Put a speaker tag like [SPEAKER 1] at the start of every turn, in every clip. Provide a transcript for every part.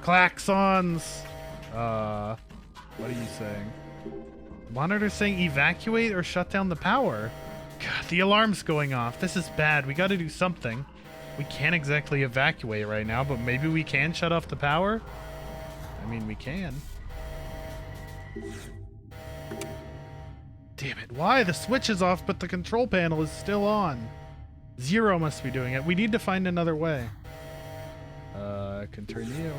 [SPEAKER 1] Klaxons! What are you saying? Monitor saying evacuate or shut down the power. God, the alarm's going off. This is bad. We gotta do something. We can't exactly evacuate right now, but maybe we can shut off the power? I mean, we can. Damn it. Why? The switch is off, but the control panel is still on. Zero must be doing it. We need to find another way. I can turn you.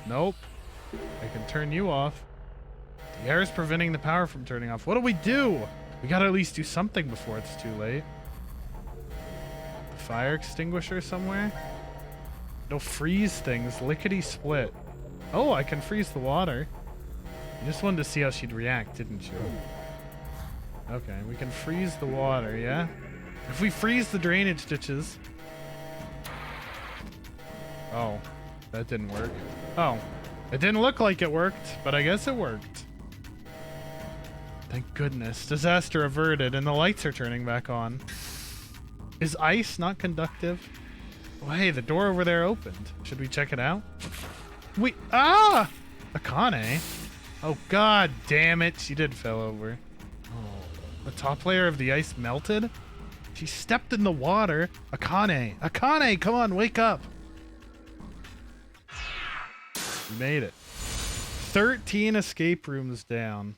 [SPEAKER 1] Nope. I can turn you off. The air is preventing the power from turning off. What do we do? We gotta at least do something before it's too late. Fire extinguisher somewhere? No, freeze things. Lickety split. Oh, I can freeze the water. You just wanted to see how she'd react, didn't you? Okay, we can freeze the water, yeah? If we freeze the drainage ditches... Oh, that didn't work. Oh, it didn't look like it worked, but I guess it worked. Thank goodness. Disaster averted, and the lights are turning back on. Is ice not conductive? Oh, hey, the door over there opened. Should we check it out? Ah! Akane. Oh, god damn it. She did fell over. Oh, the top layer of the ice melted? She stepped in the water. Akane. Akane, come on, wake up. We made it. 13 escape rooms down.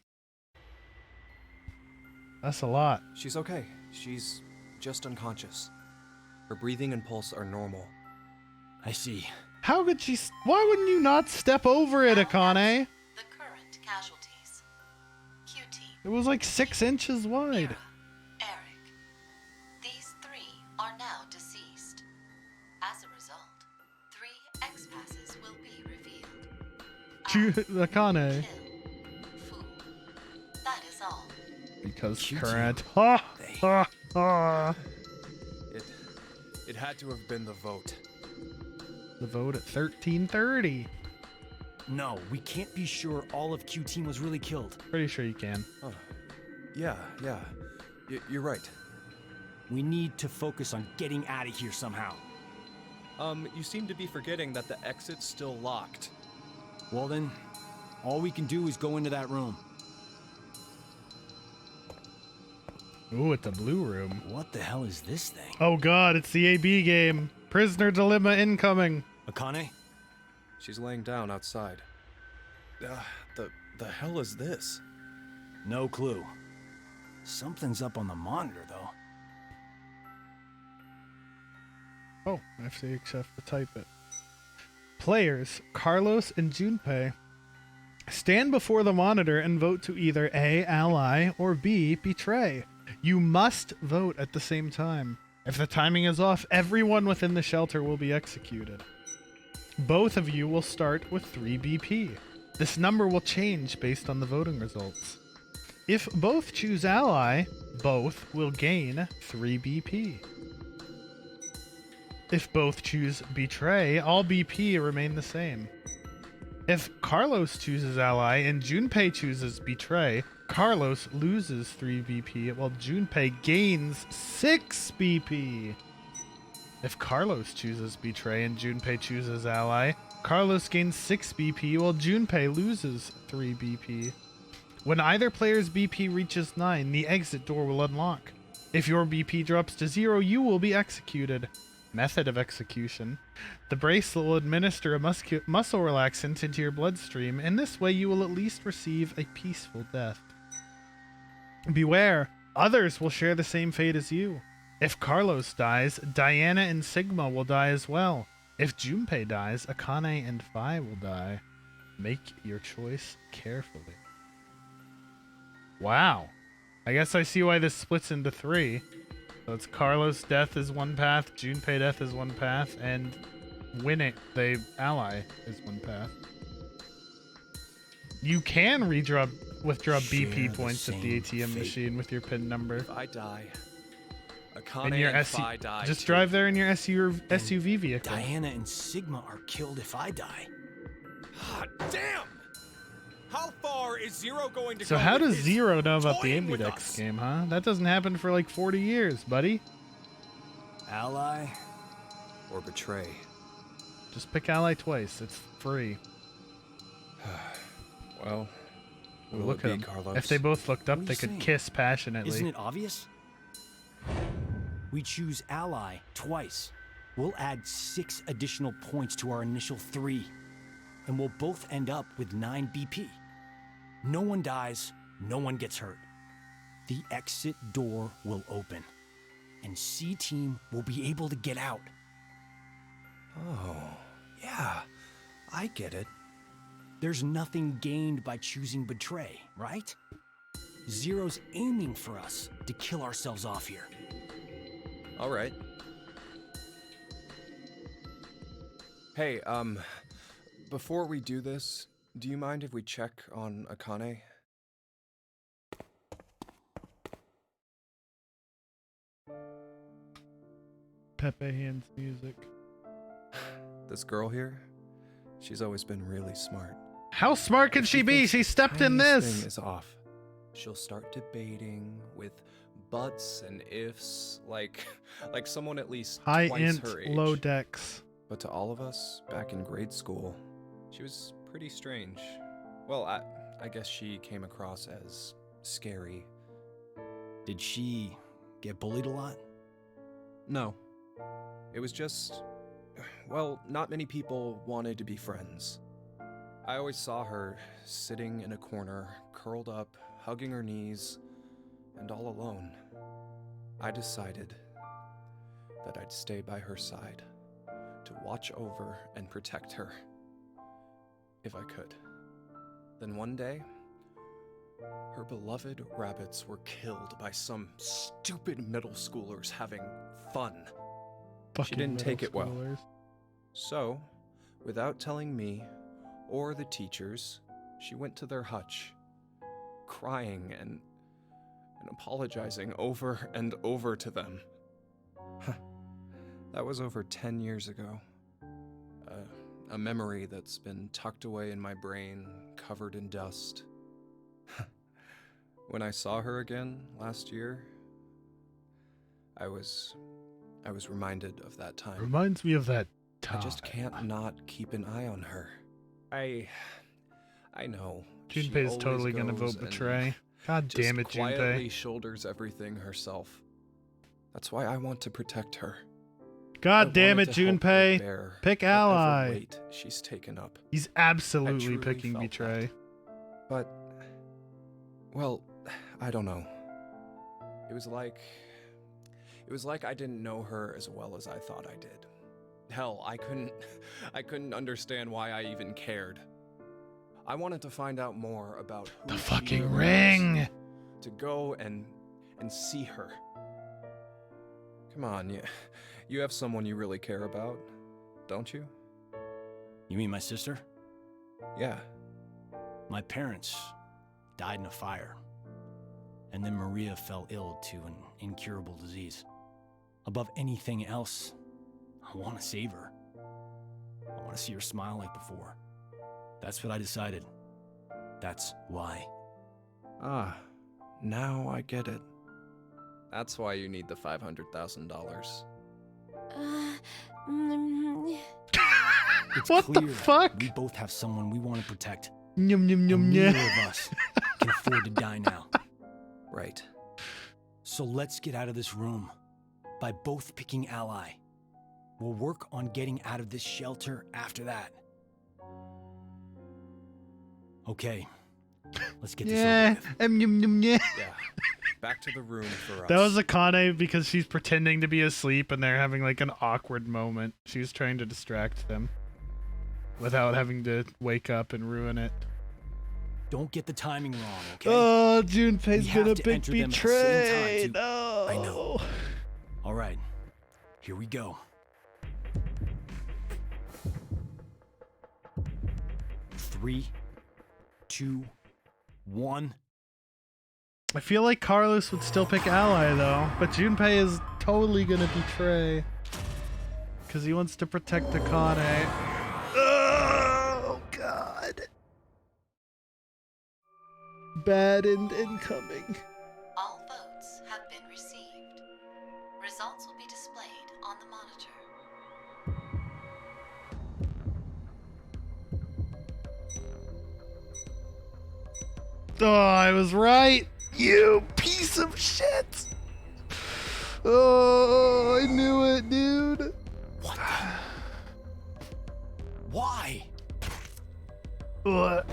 [SPEAKER 1] That's a lot.
[SPEAKER 2] She's okay. She's just unconscious. Her breathing and pulse are normal.
[SPEAKER 3] I see.
[SPEAKER 1] How could she... Why wouldn't you not step over it, Akane?
[SPEAKER 4] The current casualties. QT.
[SPEAKER 1] It was like 6 inches wide.
[SPEAKER 4] Mira, Eric. These 3 are now deceased. As a result, 3 X-passes will be revealed.
[SPEAKER 1] Akane.
[SPEAKER 4] Kill. Fool. That is all.
[SPEAKER 1] Because
[SPEAKER 3] QT.
[SPEAKER 1] current. Ha! Ha! Ha!
[SPEAKER 2] It had to have been the vote.
[SPEAKER 1] The vote at 13:30.
[SPEAKER 3] No, we can't be sure all of Q Team was really killed.
[SPEAKER 1] Pretty sure you can.
[SPEAKER 2] Oh, yeah. You're right.
[SPEAKER 3] We need to focus on getting out of here somehow.
[SPEAKER 2] You seem to be forgetting that the exit's still locked.
[SPEAKER 3] Well then, all we can do is go into that room.
[SPEAKER 1] Ooh, it's a blue room.
[SPEAKER 3] What the hell is this thing?
[SPEAKER 1] Oh god, it's the AB game. Prisoner dilemma incoming.
[SPEAKER 3] Akane?
[SPEAKER 2] She's laying down outside. The hell is this?
[SPEAKER 3] No clue. Something's up on the monitor, though.
[SPEAKER 1] Oh, I have to type it. Players, Carlos and Junpei, stand before the monitor and vote to either A, ally, or B, betray. You must vote at the same time. If the timing is off, everyone within the shelter will be executed. Both of you will start with 3 BP. This number will change based on the voting results. If both choose ally, both will gain 3 BP. If both choose betray, all BP remain the same. If Carlos chooses ally and Junpei chooses betray, Carlos loses 3 BP while Junpei gains 6 BP. If Carlos chooses betray and Junpei chooses ally, Carlos gains 6 BP while Junpei loses 3 BP. When either player's BP reaches 9, the exit door will unlock. If your BP drops to 0, you will be executed. Method of execution. The bracelet will administer a muscle relaxant into your bloodstream, and this way you will at least receive a peaceful death. Beware, others will share the same fate as you. If Carlos dies, Diana and Sigma will die as well. If Junpei dies, Akane and Fi will die. Make your choice carefully. Wow. I guess I see why this splits into 3. So it's Carlos' death is one path, Junpei death is one path, and winning the ally is one path. You can withdraw BP points at the ATM machine with your PIN number.
[SPEAKER 2] If I die, Akane
[SPEAKER 1] In your
[SPEAKER 2] and Fi die.
[SPEAKER 1] Just
[SPEAKER 2] too.
[SPEAKER 1] drive there in your SUV vehicle.
[SPEAKER 3] Diana and Sigma are killed if I die.
[SPEAKER 2] Hot damn! How far is Zero going to go?
[SPEAKER 1] So how
[SPEAKER 2] with
[SPEAKER 1] does
[SPEAKER 2] his
[SPEAKER 1] Zero know about the
[SPEAKER 2] toying with
[SPEAKER 1] Ambidex
[SPEAKER 2] us?
[SPEAKER 1] game, huh? That doesn't happen for like 40 years, buddy.
[SPEAKER 3] Ally,
[SPEAKER 2] or betray.
[SPEAKER 1] Just pick ally twice. It's free.
[SPEAKER 2] Well,
[SPEAKER 1] Ooh,
[SPEAKER 2] will
[SPEAKER 1] look
[SPEAKER 2] it
[SPEAKER 1] at
[SPEAKER 2] be
[SPEAKER 1] them.
[SPEAKER 2] Carlos?
[SPEAKER 1] If they both looked
[SPEAKER 3] What
[SPEAKER 1] up,
[SPEAKER 3] are
[SPEAKER 1] they
[SPEAKER 3] you
[SPEAKER 1] could
[SPEAKER 3] saying?
[SPEAKER 1] kiss passionately.
[SPEAKER 3] Isn't it obvious? We choose ally twice. We'll add 6 additional points to our initial 3, and we'll both end up with 9 BP. No one dies, no one gets hurt. The exit door will open, and C-Team will be able to get out.
[SPEAKER 2] Oh, yeah, I get it.
[SPEAKER 3] There's nothing gained by choosing betray, right? Zero's aiming for us to kill ourselves off here.
[SPEAKER 2] All right. Hey, before we do this, do you mind if we check on Akane?
[SPEAKER 1] Pepe hands music.
[SPEAKER 2] This girl here, she's always been really smart.
[SPEAKER 1] How smart can
[SPEAKER 2] If
[SPEAKER 1] she be?
[SPEAKER 2] thinks
[SPEAKER 1] She
[SPEAKER 2] the
[SPEAKER 1] stepped in
[SPEAKER 2] tiniest
[SPEAKER 1] this.
[SPEAKER 2] thing is off, she'll start debating with buts and ifs, like someone at least
[SPEAKER 1] High
[SPEAKER 2] twice
[SPEAKER 1] int,
[SPEAKER 2] her age.
[SPEAKER 1] low dex.
[SPEAKER 2] But to all of us back in grade school, she was pretty strange. Well, I guess she came across as scary.
[SPEAKER 3] Did she get bullied a lot?
[SPEAKER 2] No. It was just, well, not many people wanted to be friends. I always saw her sitting in a corner, curled up, hugging her knees, and all alone. I decided that I'd stay by her side to watch over and protect her, if I could. Then one day, her beloved rabbits were killed by some stupid middle schoolers having fun.
[SPEAKER 1] Fucking
[SPEAKER 2] didn't
[SPEAKER 1] middle
[SPEAKER 2] take it well.
[SPEAKER 1] schoolers.
[SPEAKER 2] So, without telling me or the teachers, she went to their hutch, crying and apologizing over and over to them. That was over 10 years ago. A memory that's been tucked away in my brain, covered in dust. When I saw her again last year, I was reminded of that time.
[SPEAKER 1] Reminds me of that
[SPEAKER 2] I
[SPEAKER 1] time.
[SPEAKER 2] just can't not keep an eye on her. I know. she
[SPEAKER 1] Junpei's
[SPEAKER 2] always
[SPEAKER 1] totally gonna
[SPEAKER 2] goes
[SPEAKER 1] vote
[SPEAKER 2] and
[SPEAKER 1] betray. God
[SPEAKER 2] just
[SPEAKER 1] damn it,
[SPEAKER 2] quietly
[SPEAKER 1] Junpei.
[SPEAKER 2] shoulders everything herself. That's why I want to protect her. I
[SPEAKER 1] God damn it,
[SPEAKER 2] wanted to help her
[SPEAKER 1] Junpei.
[SPEAKER 2] bear
[SPEAKER 1] Pick
[SPEAKER 2] whatever
[SPEAKER 1] ally.
[SPEAKER 2] weight she's taken up.
[SPEAKER 1] He's
[SPEAKER 2] I
[SPEAKER 1] absolutely
[SPEAKER 2] truly
[SPEAKER 1] picking
[SPEAKER 2] felt
[SPEAKER 1] betray.
[SPEAKER 2] that. But, well, I don't know. It was like I didn't know her as well as I thought I did. Hell, I couldn't understand why I even cared. I wanted to find out more about who
[SPEAKER 1] The
[SPEAKER 2] she
[SPEAKER 1] fucking
[SPEAKER 2] really
[SPEAKER 1] ring.
[SPEAKER 2] was, to go and see her. Come on, you have someone you really care about, don't you?
[SPEAKER 3] You mean my sister?
[SPEAKER 2] Yeah.
[SPEAKER 3] My parents died in a fire, and then Maria fell ill to an incurable disease. Above anything else, I want to save her. I want to see her smile like before. That's what I decided. That's why.
[SPEAKER 2] Ah, now I get it. That's why you need the $500,000.
[SPEAKER 3] It's
[SPEAKER 1] What the
[SPEAKER 3] clear
[SPEAKER 1] fuck?
[SPEAKER 3] we both have someone we want to protect.
[SPEAKER 1] Yum yum yum
[SPEAKER 3] And
[SPEAKER 1] yeah.
[SPEAKER 3] neither of us can afford to die now.
[SPEAKER 2] Right.
[SPEAKER 3] So let's get out of this room by both picking ally. We'll work on getting out of this shelter after that. Okay, let's get this
[SPEAKER 1] Yeah.
[SPEAKER 3] over with.
[SPEAKER 1] Yum yum yeah.
[SPEAKER 2] Yeah. Back to the room for us.
[SPEAKER 1] That was Akane because she's pretending to be asleep and they're having like an awkward moment. She was trying to distract them without having to wake up and ruin it.
[SPEAKER 3] Don't get the timing wrong, okay?
[SPEAKER 1] Oh, Junpei's
[SPEAKER 3] We have
[SPEAKER 1] gonna
[SPEAKER 3] to
[SPEAKER 1] pick
[SPEAKER 3] enter them at the same
[SPEAKER 1] betray.
[SPEAKER 3] time,
[SPEAKER 1] No.
[SPEAKER 3] I know. All right, here we go. 3, 2, 1.
[SPEAKER 1] I feel like Carlos would still pick ally though, but Junpei is totally gonna betray because he wants to protect Akane. Oh God! Bad end incoming.
[SPEAKER 4] All votes have been received. Results will be displayed on the monitor.
[SPEAKER 1] Oh, I was right. You piece of shit. Oh, I knew it, dude.
[SPEAKER 3] What the? Why?
[SPEAKER 1] What?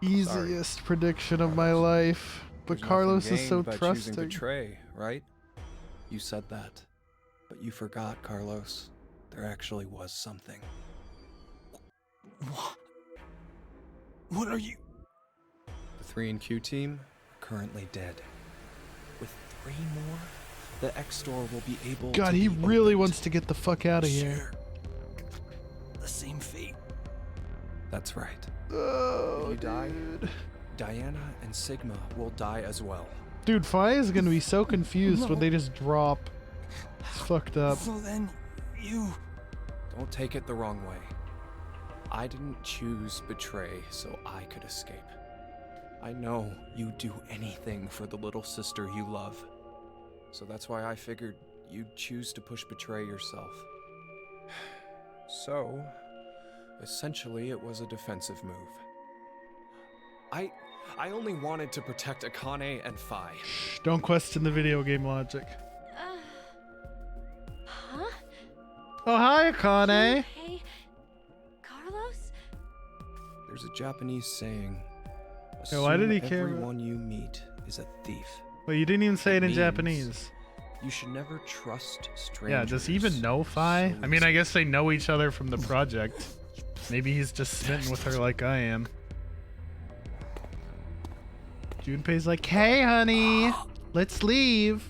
[SPEAKER 1] Easiest prediction of my life. But
[SPEAKER 2] There's
[SPEAKER 1] Carlos
[SPEAKER 2] nothing
[SPEAKER 1] is so
[SPEAKER 2] gained by choosing
[SPEAKER 1] trusting.
[SPEAKER 2] betray, right? You said that, but you forgot, Carlos. There actually was something.
[SPEAKER 3] What are you?
[SPEAKER 2] The 3 and Q team are currently dead. With 3 more, the X-Store will be able to
[SPEAKER 1] God, he
[SPEAKER 2] be
[SPEAKER 1] really
[SPEAKER 2] opened.
[SPEAKER 1] wants to get the fuck out of here.
[SPEAKER 3] Share the same fate.
[SPEAKER 2] That's right.
[SPEAKER 1] Oh,
[SPEAKER 2] If you die,
[SPEAKER 1] dude.
[SPEAKER 2] Diana and Sigma will die as well.
[SPEAKER 1] Dude, Fi is gonna be so confused when
[SPEAKER 3] No.
[SPEAKER 1] they just drop. It's fucked up.
[SPEAKER 3] So then, you...
[SPEAKER 2] Don't take it the wrong way. I didn't choose betray so I could escape. I know you'd do anything for the little sister you love. So that's why I figured you'd choose to push betray yourself. So, essentially it was a defensive move. I only wanted to protect Akane and Fi.
[SPEAKER 1] Shh, don't question the video game logic.
[SPEAKER 5] Huh?
[SPEAKER 1] Oh, hi, Akane.
[SPEAKER 5] Hey, Carlos?
[SPEAKER 2] There's a Japanese saying,
[SPEAKER 1] Yeah, why did he
[SPEAKER 2] "Assume
[SPEAKER 1] care?
[SPEAKER 2] everyone you meet is a thief."
[SPEAKER 1] Well, you didn't even say it in
[SPEAKER 2] means
[SPEAKER 1] Japanese.
[SPEAKER 2] You should never trust strangers.
[SPEAKER 1] Yeah, does he even know Fi?
[SPEAKER 2] so
[SPEAKER 1] I mean, I
[SPEAKER 2] easily.
[SPEAKER 1] guess they know each other from the project. Maybe he's just smitten with her like I am. Junpei's like, hey, honey, let's leave.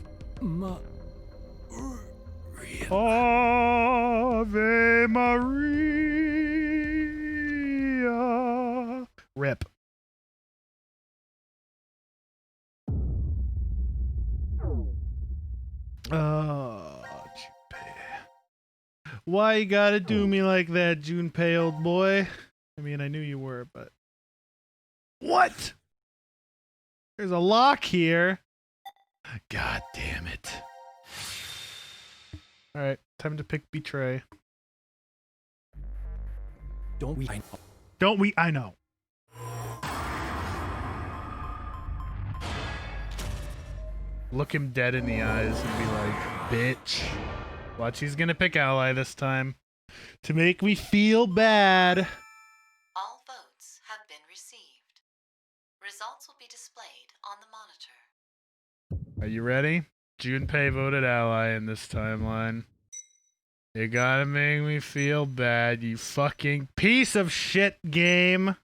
[SPEAKER 1] Ave Maria. Rip. Oh, Junpei. Why you gotta do me like that, Junpei, old boy? I mean, I knew you were, but... What? There's a lock here. God damn it. Alright, time to pick Betray.
[SPEAKER 3] Don't we...
[SPEAKER 1] Don't we? I know. Look him dead in the eyes and be like, bitch. Watch, he's gonna pick Ally this time. To make me feel bad.
[SPEAKER 4] All votes have been received. Results will be displayed on the monitor.
[SPEAKER 1] Are you ready? Junpei voted Ally in this timeline. You gotta make me feel bad, you fucking piece of shit game.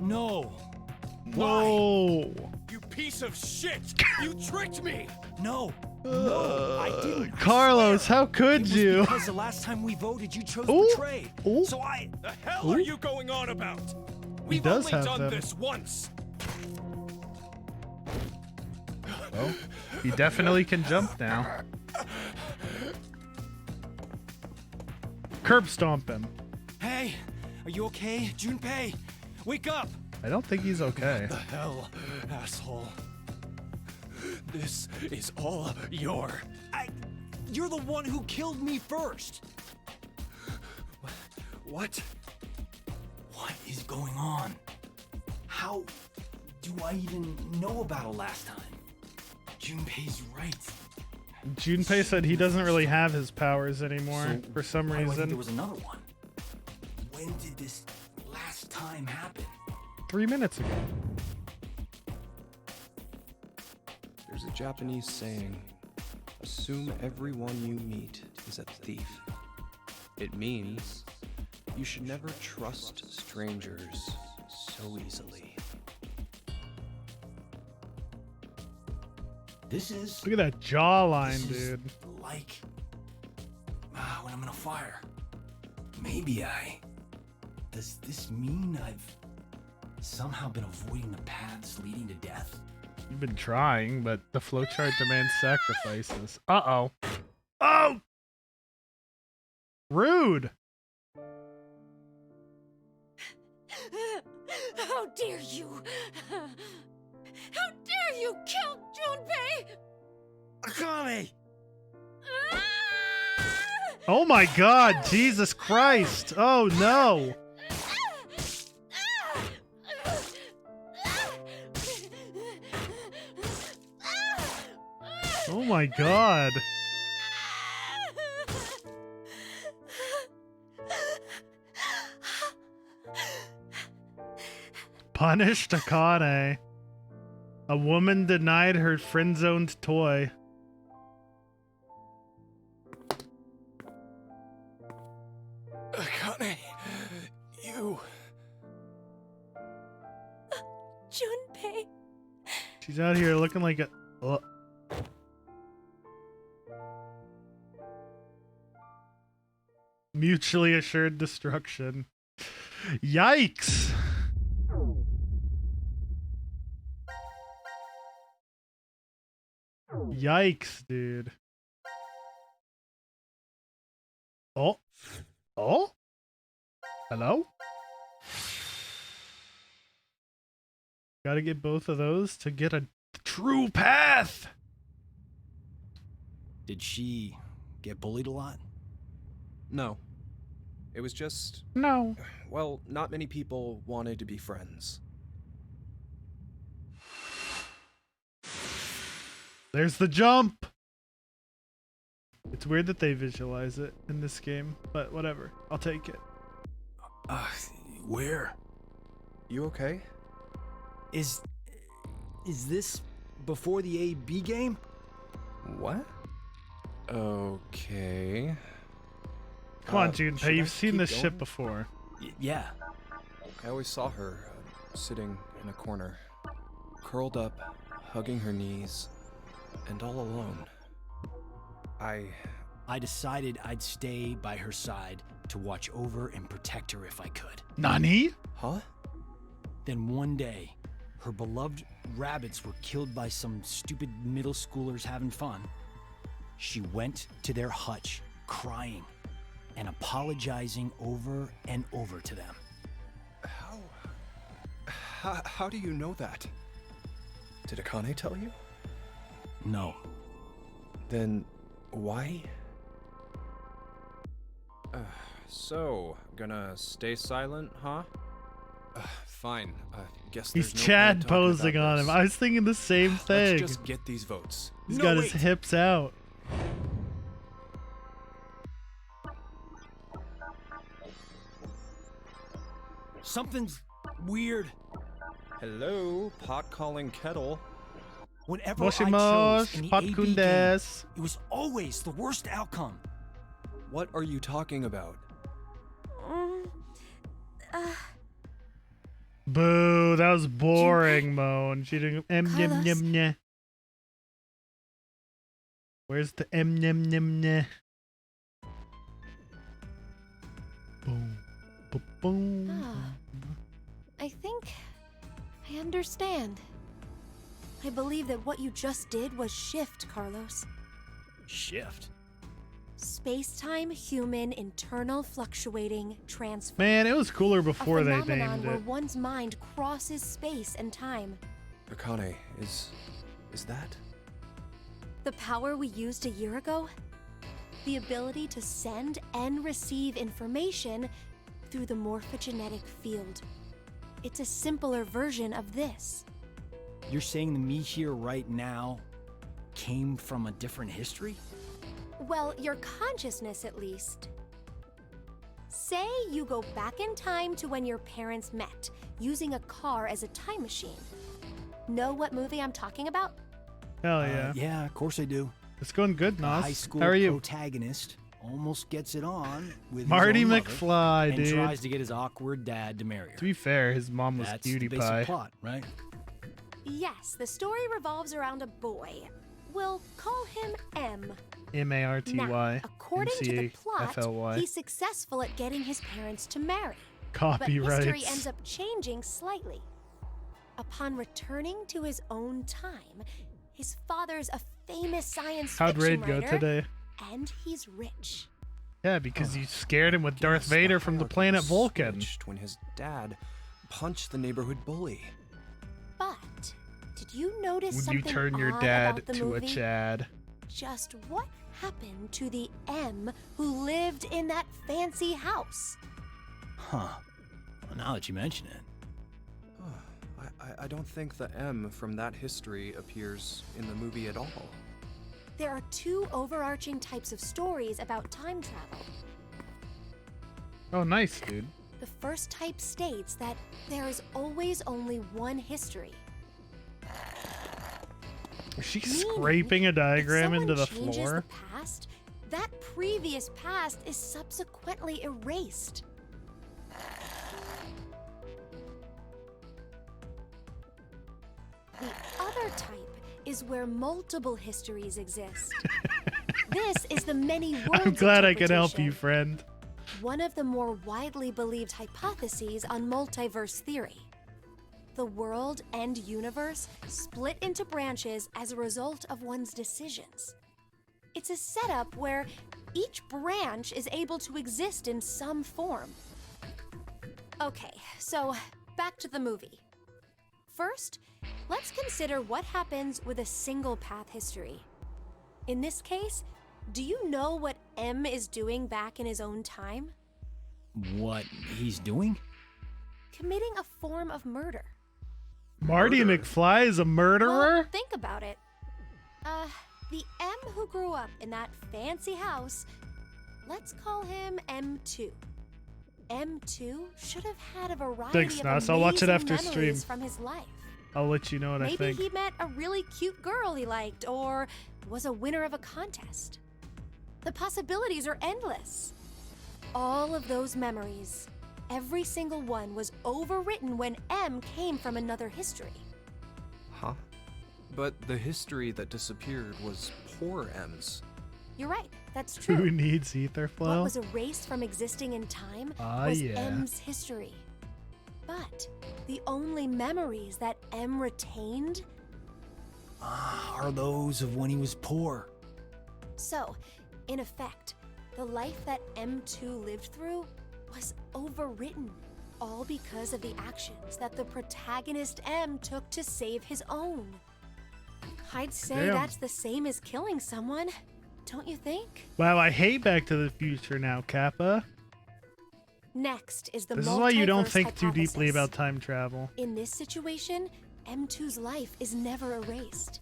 [SPEAKER 3] No.
[SPEAKER 1] No.
[SPEAKER 3] You piece of shit! You tricked me! No. No, I didn't. I
[SPEAKER 1] Carlos,
[SPEAKER 3] swear.
[SPEAKER 1] how
[SPEAKER 3] It
[SPEAKER 1] could
[SPEAKER 3] was
[SPEAKER 1] you?
[SPEAKER 3] because the last time we voted, you chose
[SPEAKER 1] Ooh.
[SPEAKER 3] betray.
[SPEAKER 1] Ooh.
[SPEAKER 3] So I...
[SPEAKER 6] The hell
[SPEAKER 1] Ooh.
[SPEAKER 6] are you going on about? We've
[SPEAKER 1] does
[SPEAKER 6] only
[SPEAKER 1] have
[SPEAKER 6] done
[SPEAKER 1] them.
[SPEAKER 6] this once.
[SPEAKER 1] Well, he definitely can jump now. Curb stomp him.
[SPEAKER 3] Hey, are you okay, Junpei? Wake up!
[SPEAKER 1] I don't think he's okay.
[SPEAKER 6] The hell, asshole. This is all your...
[SPEAKER 3] You're the one who killed me first.
[SPEAKER 6] What?
[SPEAKER 3] What is going on? How do I even know about it last time? Junpei's right.
[SPEAKER 1] Junpei said he doesn't really have his powers anymore
[SPEAKER 3] So
[SPEAKER 1] for some
[SPEAKER 3] why do I think
[SPEAKER 1] reason.
[SPEAKER 3] there was another one. When did this last time happen?
[SPEAKER 1] 3 minutes ago.
[SPEAKER 2] There's a Japanese saying, assume everyone you meet is a thief. It means you should never trust strangers so easily.
[SPEAKER 3] This is
[SPEAKER 1] Look at that jawline,
[SPEAKER 3] this is
[SPEAKER 1] dude.
[SPEAKER 3] like when I'm in a fire. Maybe I. Does this mean I've somehow been avoiding the paths leading to death?
[SPEAKER 1] You've been trying, but the flowchart demands sacrifices. Uh-oh. Oh! Rude!
[SPEAKER 5] How dare you! How dare you kill Junpei!
[SPEAKER 3] Akane!
[SPEAKER 5] Ah!
[SPEAKER 1] Oh my god, Jesus Christ. Oh no. Oh my god. Punished Akane. A woman denied her friend-zoned toy.
[SPEAKER 6] Akane, you.
[SPEAKER 5] Junpei.
[SPEAKER 1] She's out here looking like a... Mutually assured destruction. Yikes! Yikes, dude. Oh. Oh? Hello? Gotta get both of those to get a true path!
[SPEAKER 3] Did she get bullied a lot?
[SPEAKER 2] No. It was just,
[SPEAKER 1] No.
[SPEAKER 2] well, not many people wanted to be friends.
[SPEAKER 1] There's the jump! It's weird that they visualize it in this game, but whatever. I'll take it.
[SPEAKER 3] Where?
[SPEAKER 2] You okay?
[SPEAKER 3] Is this before the AB game?
[SPEAKER 2] What? Okay.
[SPEAKER 1] Come on,
[SPEAKER 2] should
[SPEAKER 1] Junpei,
[SPEAKER 2] I
[SPEAKER 1] you've seen
[SPEAKER 2] keep
[SPEAKER 1] this
[SPEAKER 2] going?
[SPEAKER 1] shit before.
[SPEAKER 3] Yeah.
[SPEAKER 2] I always saw her sitting in a corner, curled up, hugging her knees, and all alone.
[SPEAKER 3] I decided I'd stay by her side to watch over and protect her if I could.
[SPEAKER 1] Nani?
[SPEAKER 2] Huh?
[SPEAKER 3] Then one day, her beloved rabbits were killed by some stupid middle schoolers having fun. She went to their hutch, crying and apologizing over and over to them.
[SPEAKER 2] How do you know that? Did Akane tell you?
[SPEAKER 3] No.
[SPEAKER 2] Then why? So, gonna stay silent, huh? Fine. Guess
[SPEAKER 1] He's
[SPEAKER 2] there's no
[SPEAKER 1] Chad
[SPEAKER 2] point talking
[SPEAKER 1] posing
[SPEAKER 2] about
[SPEAKER 1] on him.
[SPEAKER 2] this.
[SPEAKER 1] I was thinking the same thing.
[SPEAKER 2] Let's just get these votes.
[SPEAKER 1] He's
[SPEAKER 3] No,
[SPEAKER 1] got
[SPEAKER 3] wait.
[SPEAKER 1] his hips out.
[SPEAKER 3] Something's weird.
[SPEAKER 2] Hello, pot calling kettle.
[SPEAKER 3] Whenever
[SPEAKER 1] Moshi
[SPEAKER 3] I chose in the
[SPEAKER 1] Pot
[SPEAKER 3] AB
[SPEAKER 1] kun
[SPEAKER 3] game,
[SPEAKER 1] desu.
[SPEAKER 3] it was always the worst outcome.
[SPEAKER 2] What are you talking about?
[SPEAKER 1] Boo, that was boring, Moan. She didn't
[SPEAKER 5] Carlos.
[SPEAKER 1] nyeh. Where's the nyeh? Boom. Boom. Boom.
[SPEAKER 5] Ah. I think I understand. I believe that what you just did was shift, Carlos.
[SPEAKER 3] Shift.
[SPEAKER 5] Space-time human internal fluctuating transfer.
[SPEAKER 1] Man, it was cooler before
[SPEAKER 5] a
[SPEAKER 1] they
[SPEAKER 5] phenomenon
[SPEAKER 1] named
[SPEAKER 5] where
[SPEAKER 1] it.
[SPEAKER 5] one's mind crosses space and time.
[SPEAKER 2] Akane, is that?
[SPEAKER 5] The power we used a year ago? The ability to send and receive information through the morphogenetic field. It's a simpler version of this.
[SPEAKER 3] You're saying the me here right now came from a different history?
[SPEAKER 5] Well, your consciousness at least. Say you go back in time to when your parents met, using a car as a time machine. Know what movie I'm talking about?
[SPEAKER 1] Hell yeah.
[SPEAKER 3] Yeah, of course I do.
[SPEAKER 1] It's going good,
[SPEAKER 3] The
[SPEAKER 1] Nos.
[SPEAKER 3] high school
[SPEAKER 1] How are you?
[SPEAKER 3] protagonist almost gets it on with
[SPEAKER 1] Marty
[SPEAKER 3] his own mother
[SPEAKER 1] McFly,
[SPEAKER 3] and
[SPEAKER 1] dude.
[SPEAKER 3] tries to get his awkward dad to marry her.
[SPEAKER 1] To be fair, his mom was
[SPEAKER 3] That's the
[SPEAKER 1] Cutie
[SPEAKER 3] basic
[SPEAKER 1] Pie.
[SPEAKER 3] plot, right?
[SPEAKER 5] Yes, the story revolves around a boy. We'll call him M.
[SPEAKER 1] M-A-R-T-Y.
[SPEAKER 5] Now, according to the plot,
[SPEAKER 1] M-C-A-F-L-Y.
[SPEAKER 5] he's successful at getting his parents to marry. But
[SPEAKER 1] Copyrights.
[SPEAKER 5] history ends up changing slightly. Upon returning to his own time, his father's a famous science
[SPEAKER 1] How'd
[SPEAKER 5] fiction
[SPEAKER 1] Raid go
[SPEAKER 5] writer,
[SPEAKER 1] today?
[SPEAKER 5] and he's rich.
[SPEAKER 1] Yeah, because you scared him with Darth
[SPEAKER 2] Guess
[SPEAKER 1] Vader from the
[SPEAKER 2] hierarchy
[SPEAKER 1] planet
[SPEAKER 2] was
[SPEAKER 1] Vulcan.
[SPEAKER 2] switched when his dad punched the neighborhood bully.
[SPEAKER 5] But did you notice
[SPEAKER 1] Would you
[SPEAKER 5] something
[SPEAKER 1] turn your
[SPEAKER 5] odd
[SPEAKER 1] dad
[SPEAKER 5] about the
[SPEAKER 1] to
[SPEAKER 5] movie?
[SPEAKER 1] a Chad?
[SPEAKER 5] Just what happened to the M who lived in that fancy house?
[SPEAKER 3] Huh. Well, now that you mention it.
[SPEAKER 2] I don't think the M from that history appears in the movie at all.
[SPEAKER 5] There are two overarching types of stories about time travel.
[SPEAKER 1] Oh, nice, dude.
[SPEAKER 5] The first type states that there is always only one history.
[SPEAKER 1] Is she
[SPEAKER 5] Meaning,
[SPEAKER 1] scraping a diagram
[SPEAKER 5] if
[SPEAKER 1] into the
[SPEAKER 5] someone changes
[SPEAKER 1] floor?
[SPEAKER 5] the past, that previous past is subsequently erased. The other type is where multiple histories exist. This is the many worlds
[SPEAKER 1] I'm glad I could help you,
[SPEAKER 5] interpretation,
[SPEAKER 1] friend.
[SPEAKER 5] one of the more widely believed hypotheses on multiverse theory. The world and universe split into branches as a result of one's decisions. It's a setup where each branch is able to exist in some form. Okay, so back to the movie. First, let's consider what happens with a single path history. In this case, do you know what M is doing back in his own time?
[SPEAKER 3] What he's doing?
[SPEAKER 5] Committing a form of murder.
[SPEAKER 1] Marty
[SPEAKER 2] Murder?
[SPEAKER 1] McFly is a
[SPEAKER 5] Well,
[SPEAKER 1] murderer?
[SPEAKER 5] think about it. The M who grew up in that fancy house, let's call him M2. M2 should have had a variety
[SPEAKER 1] Thanks,
[SPEAKER 5] of
[SPEAKER 1] Nas. I'll watch it
[SPEAKER 5] amazing
[SPEAKER 1] after stream.
[SPEAKER 5] memories from his life.
[SPEAKER 1] I'll let you know what I
[SPEAKER 5] Maybe
[SPEAKER 1] think.
[SPEAKER 5] he met a really cute girl he liked, or was a winner of a contest. The possibilities are endless. All of those memories, every single one was overwritten when M came from another history.
[SPEAKER 2] Huh? But the history that disappeared was poor M's.
[SPEAKER 5] You're right, that's
[SPEAKER 1] Who
[SPEAKER 5] true.
[SPEAKER 1] needs ether
[SPEAKER 5] What
[SPEAKER 1] flow?
[SPEAKER 5] was erased from existing in time
[SPEAKER 1] Ah,
[SPEAKER 5] was
[SPEAKER 1] yeah.
[SPEAKER 5] M's history. But the only memories that M retained,
[SPEAKER 3] Are those of when he was poor.
[SPEAKER 5] so, in effect, the life that M2 lived through was overwritten, all because of the actions that the protagonist M took to save his own. I'd say
[SPEAKER 1] Damn.
[SPEAKER 5] that's the same as killing someone, don't you think?
[SPEAKER 1] Wow, I hate Back to the Future now, Kappa.
[SPEAKER 5] Next is the
[SPEAKER 1] This is why you don't
[SPEAKER 5] multiverse
[SPEAKER 1] think too deeply
[SPEAKER 5] hypothesis.
[SPEAKER 1] about time travel.
[SPEAKER 5] In this situation, M2's life is never erased.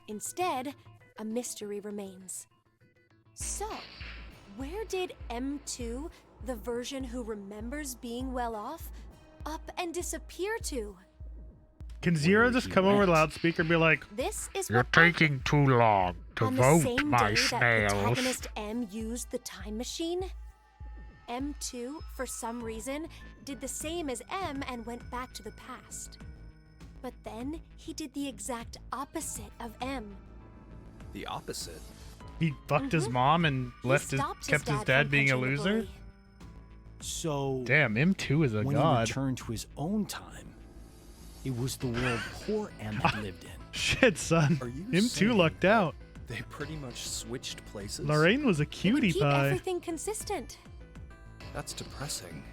[SPEAKER 5] Instead, a mystery remains. So, where did M2, the version who remembers being well off, up and disappear to?
[SPEAKER 1] Can Zero
[SPEAKER 3] Where
[SPEAKER 1] just
[SPEAKER 3] he
[SPEAKER 1] come over the
[SPEAKER 3] went.
[SPEAKER 1] loudspeaker and be like,
[SPEAKER 5] This is
[SPEAKER 7] You're
[SPEAKER 5] what I think.
[SPEAKER 7] taking too long to
[SPEAKER 5] On the
[SPEAKER 7] vote,
[SPEAKER 5] same
[SPEAKER 7] my
[SPEAKER 5] day that
[SPEAKER 7] snails.
[SPEAKER 5] protagonist M used the time machine, M2, for some reason, did the same as M and went back to the past. But then he did the exact opposite of M.
[SPEAKER 2] The opposite.
[SPEAKER 1] he fucked his mom and
[SPEAKER 5] He
[SPEAKER 1] left his,
[SPEAKER 5] stopped
[SPEAKER 1] kept his
[SPEAKER 5] from
[SPEAKER 1] dad being a
[SPEAKER 5] punching the
[SPEAKER 1] loser?
[SPEAKER 5] bully.
[SPEAKER 3] So
[SPEAKER 1] Damn, M2 is a
[SPEAKER 3] when he
[SPEAKER 1] god.
[SPEAKER 3] returned to his own time, it was the world poor M had lived in.
[SPEAKER 1] Shit, son.
[SPEAKER 2] Are you
[SPEAKER 1] M2
[SPEAKER 2] saying
[SPEAKER 1] lucked out.
[SPEAKER 2] They pretty much switched places?
[SPEAKER 1] Lorraine was a
[SPEAKER 5] It would
[SPEAKER 1] cutie
[SPEAKER 5] keep
[SPEAKER 1] pie.
[SPEAKER 5] everything consistent.
[SPEAKER 2] That's depressing.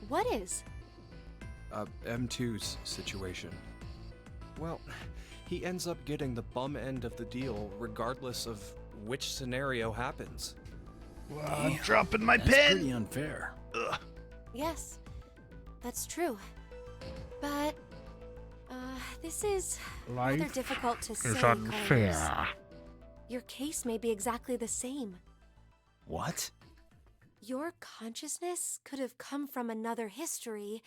[SPEAKER 5] What is?
[SPEAKER 2] M2's situation. Well, he ends up getting the bum end of the deal regardless of which scenario happens.
[SPEAKER 1] I'm dropping my
[SPEAKER 3] That's
[SPEAKER 1] pen.
[SPEAKER 3] pretty unfair.
[SPEAKER 5] Yes, that's true. But, this is rather
[SPEAKER 7] Life
[SPEAKER 5] difficult to say,
[SPEAKER 7] is
[SPEAKER 5] Carlos.
[SPEAKER 7] unfair.
[SPEAKER 5] Your case may be exactly the same.
[SPEAKER 3] What?
[SPEAKER 5] Your consciousness could have come from another history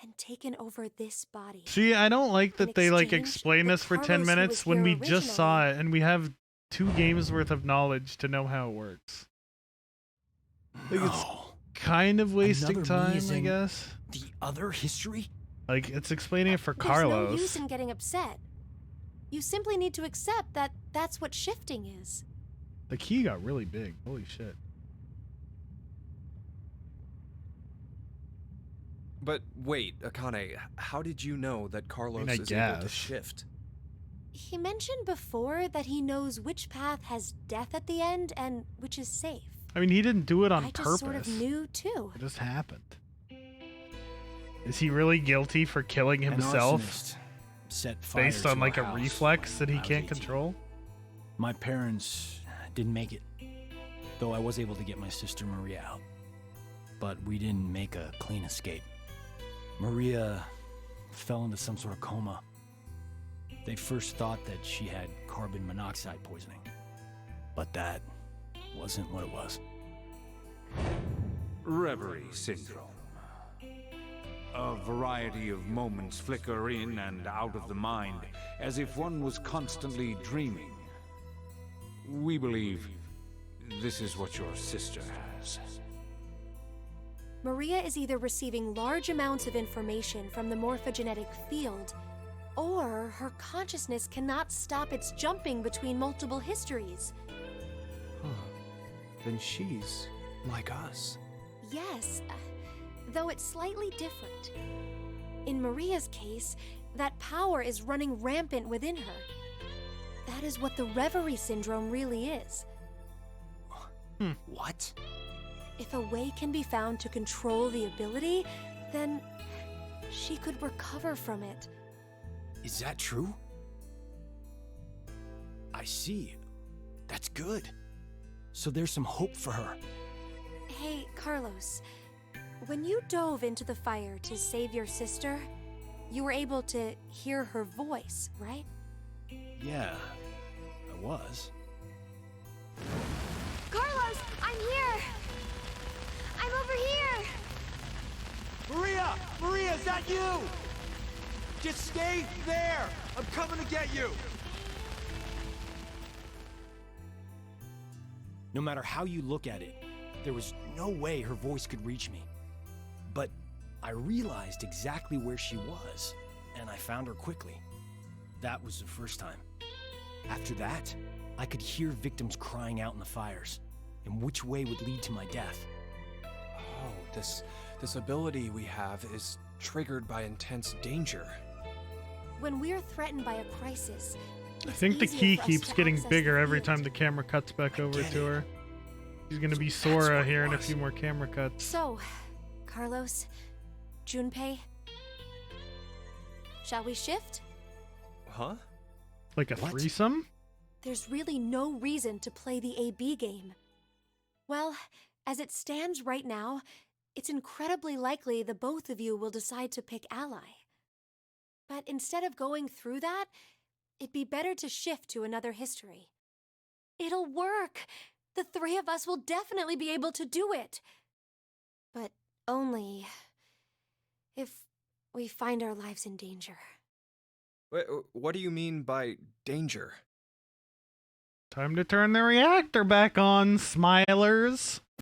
[SPEAKER 5] and taken over this body.
[SPEAKER 1] See, I don't like that
[SPEAKER 5] In
[SPEAKER 1] they like
[SPEAKER 5] exchange,
[SPEAKER 1] explain
[SPEAKER 5] the
[SPEAKER 1] this for 10
[SPEAKER 5] Carlos who
[SPEAKER 1] minutes
[SPEAKER 5] was
[SPEAKER 1] when
[SPEAKER 5] here
[SPEAKER 1] we just saw
[SPEAKER 5] originally-
[SPEAKER 1] it and we have 2 games worth of knowledge to know how it works. Like, it's
[SPEAKER 3] No.
[SPEAKER 1] kind of wasting
[SPEAKER 3] Another me
[SPEAKER 1] time,
[SPEAKER 3] is
[SPEAKER 1] I
[SPEAKER 3] in-
[SPEAKER 1] guess.
[SPEAKER 3] The other history?
[SPEAKER 1] Like, it's explaining it for
[SPEAKER 5] There's
[SPEAKER 1] Carlos.
[SPEAKER 5] no use in getting upset. You simply need to accept that that's what shifting is.
[SPEAKER 1] The key got really big. Holy shit.
[SPEAKER 2] But wait, Akane, how did you know that Carlos
[SPEAKER 1] I
[SPEAKER 2] is able to
[SPEAKER 1] guess.
[SPEAKER 2] shift?
[SPEAKER 5] He mentioned before that he knows which path has death at the end and which is safe.
[SPEAKER 1] I mean, he didn't do it on
[SPEAKER 5] I just
[SPEAKER 1] purpose.
[SPEAKER 5] sort of knew too.
[SPEAKER 1] It just happened. Is he really guilty for killing
[SPEAKER 3] An
[SPEAKER 1] himself
[SPEAKER 3] arsonist set fire
[SPEAKER 1] based
[SPEAKER 3] to
[SPEAKER 1] on like
[SPEAKER 3] our
[SPEAKER 1] a
[SPEAKER 3] house
[SPEAKER 1] reflex that he
[SPEAKER 3] when I was
[SPEAKER 1] can't
[SPEAKER 3] 18.
[SPEAKER 1] control?
[SPEAKER 3] My parents didn't make it. Though I was able to get my sister Maria out. But we didn't make a clean escape. Maria fell into some sort of coma. They first thought that she had carbon monoxide poisoning. But that wasn't what it was.
[SPEAKER 8] Reverie syndrome. A variety of moments flicker in and out of the mind, as if one was constantly dreaming. We believe this is what your sister has.
[SPEAKER 5] Maria is either receiving large amounts of information from the morphogenetic field, or her consciousness cannot stop its jumping between multiple histories.
[SPEAKER 2] Huh. Then she's like us.
[SPEAKER 5] Yes, though it's slightly different. In Maria's case, that power is running rampant within her. That is what the reverie syndrome really is.
[SPEAKER 3] What?
[SPEAKER 5] If a way can be found to control the ability, then she could recover from it.
[SPEAKER 3] Is that true? I see. That's good. So there's some hope for her.
[SPEAKER 5] Hey, Carlos, when you dove into the fire to save your sister, you were able to hear her voice, right?
[SPEAKER 3] Yeah, I was.
[SPEAKER 5] Carlos, I'm here! I'm over here!
[SPEAKER 6] Maria! Maria, is that you? Just stay there! I'm coming to get you!
[SPEAKER 3] No matter how you look at it, there was no way her voice could reach me. But I realized exactly where she was, and I found her quickly. That was the first time. After that, I could hear victims crying out in the fires, and which way would lead to my death.
[SPEAKER 2] Oh, this ability we have is triggered by intense danger.
[SPEAKER 5] When we're threatened by a crisis,
[SPEAKER 1] I
[SPEAKER 5] it's
[SPEAKER 1] think the
[SPEAKER 5] easier
[SPEAKER 1] key
[SPEAKER 5] for us
[SPEAKER 1] keeps
[SPEAKER 5] to
[SPEAKER 1] getting
[SPEAKER 5] access
[SPEAKER 1] bigger
[SPEAKER 5] the
[SPEAKER 1] every
[SPEAKER 5] field.
[SPEAKER 1] time the camera cuts back over
[SPEAKER 3] get
[SPEAKER 1] to
[SPEAKER 3] it.
[SPEAKER 1] her. She's gonna be
[SPEAKER 3] That's
[SPEAKER 1] Sora
[SPEAKER 3] what it
[SPEAKER 1] here in a
[SPEAKER 3] was.
[SPEAKER 1] few more camera cuts.
[SPEAKER 5] So, Carlos, Junpei, shall we shift?
[SPEAKER 2] Huh?
[SPEAKER 1] Like a
[SPEAKER 3] What?
[SPEAKER 1] threesome?
[SPEAKER 5] There's really no reason to play the AB game. Well, as it stands right now, it's incredibly likely the both of you will decide to pick ally. But instead of going through that, it'd be better to shift to another history. It'll work! The three of us will definitely be able to do it! But only if we find our lives in danger.
[SPEAKER 2] Wait, what do you mean by danger?
[SPEAKER 1] Time to turn the reactor back on, smilers.